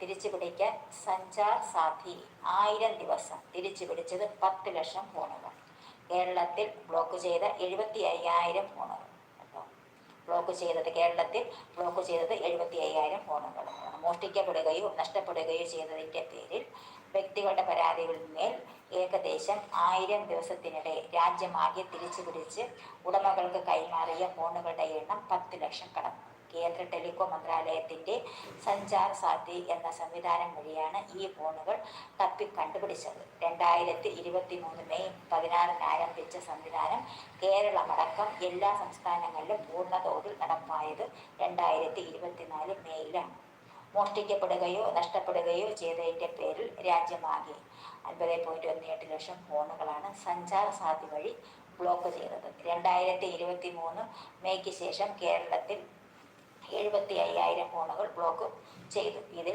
തിരിച്ചുപിടിക്കാൻ സഞ്ചാർ സാധി 1000 ദിവസം തിരിച്ചുപിടിച്ചത് 10 ലക്ഷം ഫോണുകൾ. കേരളത്തിൽ ബ്ലോക്ക് ചെയ്ത 75,000 ഫോണുകൾ. കേരളത്തിൽ ബ്ലോക്ക് ചെയ്തത് 75,000 ഫോണുകൾ. മോഷ്ടിക്കപ്പെടുകയോ നഷ്ടപ്പെടുകയോ ചെയ്തതിൻ്റെ പേരിൽ വ്യക്തികളുടെ പരാതികളിന്മേൽ ഏകദേശം 1000 ദിവസത്തിനിടെ രാജ്യമാകെ തിരിച്ചുപിടിച്ച് ഉടമകൾക്ക് കൈമാറിയ ഫോണുകളുടെ എണ്ണം 10 ലക്ഷം കടന്നു. കേന്ദ്ര ടെലികോം മന്ത്രാലയത്തിൻ്റെ സഞ്ചാർ സാധി എന്ന സംവിധാനം വഴിയാണ് ഈ ഫോണുകൾ കണ്ടുപിടിച്ചത്. 2023 മെയ് 16 ആരംഭിച്ച സംവിധാനം കേരളമടക്കം എല്ലാ സംസ്ഥാനങ്ങളിലും പൂർണ്ണതോതിൽ നടപ്പായത് 2024 മെയ്യിലാണ്. മോഷ്ടിക്കപ്പെടുകയോ നഷ്ടപ്പെടുകയോ ചെയ്തതിൻ്റെ പേരിൽ രാജ്യമാകെ 50.18 ലക്ഷം ഫോണുകളാണ് സഞ്ചാർ സാധി വഴി ബ്ലോക്ക് ചെയ്തത്. 2023 മെയ്ക്ക് ശേഷം കേരളത്തിൽ 75,000 ഫോണുകൾ ബ്ലോക്ക് ചെയ്തു. ഇതിൽ